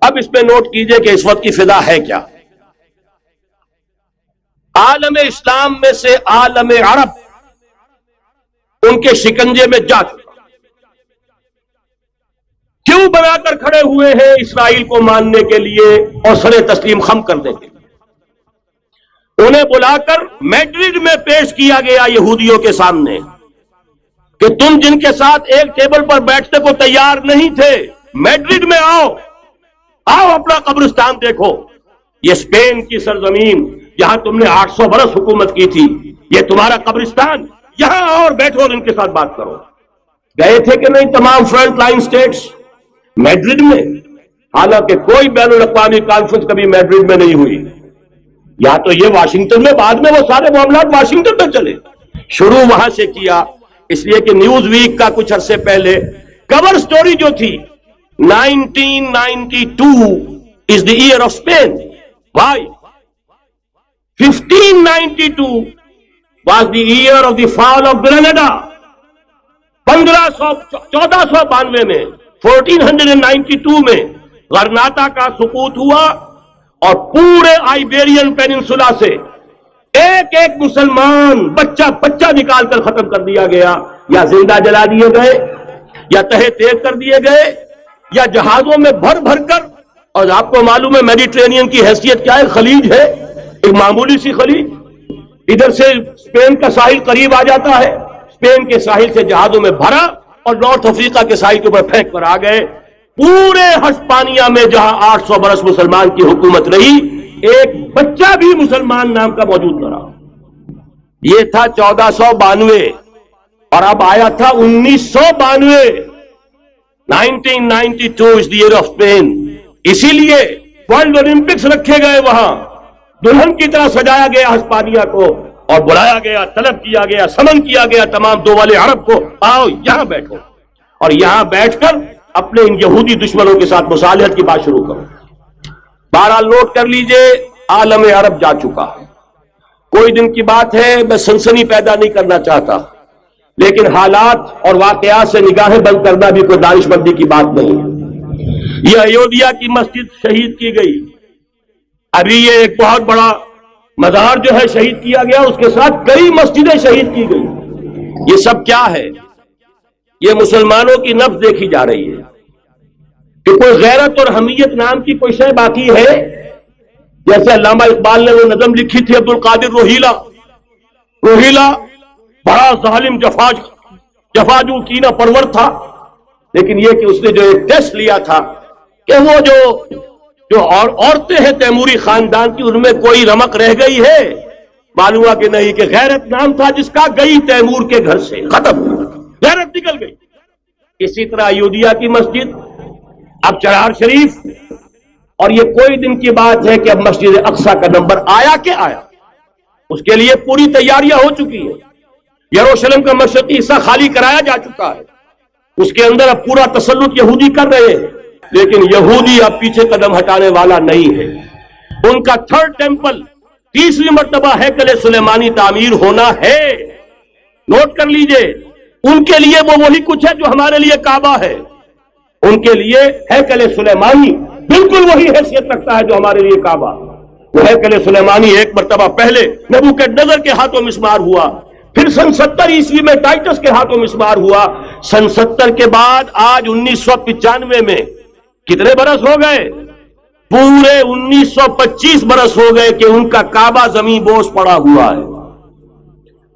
اب اس پہ نوٹ کیجئے کہ اس وقت کی فضا ہے کیا. عالم اسلام میں سے عالم عرب ان کے شکنجے میں جا چکا. کیوں بنا کر کھڑے ہوئے ہیں اسرائیل کو ماننے کے لیے اور سر تسلیم خم کرنے کے لیے؟ انہیں بلا کر میڈرڈ میں پیش کیا گیا یہودیوں کے سامنے کہ تم جن کے ساتھ ایک ٹیبل پر بیٹھنے کو تیار نہیں تھے، میڈرڈ میں آؤ اپنا قبرستان دیکھو. یہ اسپین کی سرزمین جہاں تم نے 800 برس حکومت کی تھی، یہ تمہارا قبرستان، یہاں آؤ اور بیٹھو اور ان کے ساتھ بات کرو. گئے تھے کہ نہیں تمام فرنٹ لائن سٹیٹس میڈرڈ میں؟ حالانکہ کوئی بین الاقوامی کانفرنس کبھی میڈرڈ میں نہیں ہوئی. یا تو یہ واشنگٹن میں، بعد میں وہ سارے معاملات واشنگٹن میں چلے. شروع وہاں سے کیا، اس لیے کہ نیوز ویک کا کچھ عرصے پہلے کور سٹوری جو تھی 1992 is the year of Spain. Why? 1592 was the year of the fall of Granada. 1492 میں 1492 میں غرناطہ کا سقوط ہوا اور پورے آئیبیرین پیننسولا سے ایک ایک مسلمان بچہ نکال کر ختم کر دیا گیا، یا زندہ جلا دیے گئے، یا تہہ تیغ کر دیے گئے، یا جہازوں میں بھر بھر کر. اور آپ کو معلوم ہے میڈیٹرینین کی حیثیت کیا ہے؟ خلیج ہے، ایک معمولی سی خلیج. ادھر سے اسپین کا ساحل قریب آ جاتا ہے، اسپین کے ساحل سے جہازوں میں بھرا اور نارتھ افریقہ کے ساحل کے اوپر پھینک کر آ گئے. پورے ہسپانیہ میں جہاں 800 برس مسلمان کی حکومت رہی، ایک بچہ بھی مسلمان نام کا موجود نہ رہا. یہ تھا 1492 اور اب آیا تھا 1992. 1992 is the year of Spain. اسی لیے ورلڈ اولمپکس رکھے گئے، وہاں دلہن کی طرح سجایا گیا ہسپانیہ کو اور بلایا گیا، طلب کیا گیا، سمن کیا گیا تمام دول عرب کو، آؤ یہاں بیٹھو اور یہاں بیٹھ کر اپنے ان یہودی دشمنوں کے ساتھ مصالحت کی بات شروع کرو. بہرحال نوٹ کر لیجئے، عالم عرب جا چکا. کوئی دن کی بات ہے، میں سنسنی پیدا نہیں کرنا چاہتا، لیکن حالات اور واقعات سے نگاہیں بند کرنا بھی کوئی دانش مندی کی بات نہیں ہے. یہ ایودھیا کی مسجد شہید کی گئی. ابھی یہ ایک بہت بڑا مزار جو ہے شہید کیا گیا، اس کے ساتھ کئی مسجدیں شہید کی گئی. یہ سب کیا ہے؟ یہ مسلمانوں کی نفس دیکھی جا رہی ہے کہ کوئی غیرت اور حمیت نام کی کوئی شے باقی ہے. جیسے علامہ اقبال نے وہ نظم لکھی تھی عبد القادر روہیلا بڑا ظالم جفاجو کینہ پرور تھا، لیکن یہ کہ اس نے جو ایک ٹیسٹ لیا تھا کہ وہ جو عورتیں ہیں تیموری خاندان کی، ان میں کوئی رمق رہ گئی ہے؟ معلوم ہوا کہ نہیں، کہ غیرت نام تھا جس کا گئی تیمور کے گھر سے، ختم، غیرت نکل گئی. اسی طرح ایودھیا کی مسجد، اب چرار شریف، اور یہ کوئی دن کی بات ہے کہ اب مسجد اقصی کا نمبر آیا کہ آیا. اس کے لیے پوری تیاریاں ہو چکی ہیں. یروشلم کا مشرقی حصہ خالی کرایا جا چکا ہے، اس کے اندر اب پورا تسلط یہودی کر رہے ہیں، لیکن یہودی اب پیچھے قدم ہٹانے والا نہیں ہے. ان کا تھرڈ ٹیمپل، 30ویں مرتبہ ہیکل سلیمانی تعمیر ہونا ہے. نوٹ کر لیجئے، ان کے لیے وہ وہی کچھ ہے جو ہمارے لیے کعبہ ہے. ان کے لیے ہیکل سلیمانی بالکل وہی حیثیت رکھتا ہے جو ہمارے لیے کعبہ. وہ ہیکل سلیمانی ایک مرتبہ پہلے نبوکدنضر کے ہاتھوں مسمار ہوا، پھر سن 70 عیسوی میں ٹائٹس کے ہاتھوں مسمار ہوا. سن 70 کے بعد آج 1995 میں کتنے برس ہو گئے؟ پورے 1925 برس ہو گئے کہ ان کا کعبہ زمین بوس پڑا ہوا ہے.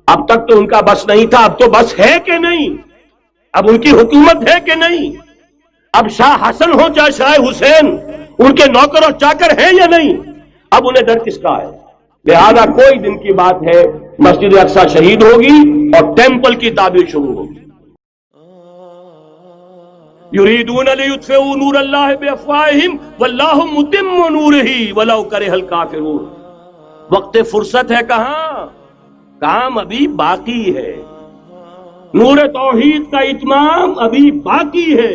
اب تک تو ان کا بس نہیں تھا، اب تو بس ہے کہ نہیں؟ اب ان کی حکومت ہے کہ نہیں؟ اب شاہ حسن ہو چاہے شاہ حسین، ان کے نوکر اور چاکر ہیں یا نہیں؟ اب انہیں ڈر کس کا ہے؟ لہذا کوئی دن کی بات ہے، مسجد اقصی شہید ہوگی اور ٹیمپل کی تعمیر شروع ہوگی. یریدون لیطفئوا نور اللہ بافواہہم واللہ متم نورہ ولو کرہ الکافرون. وقت فرصت ہے کہاں؟ کام ابھی باقی ہے. نور توحید کا اتمام ابھی باقی ہے.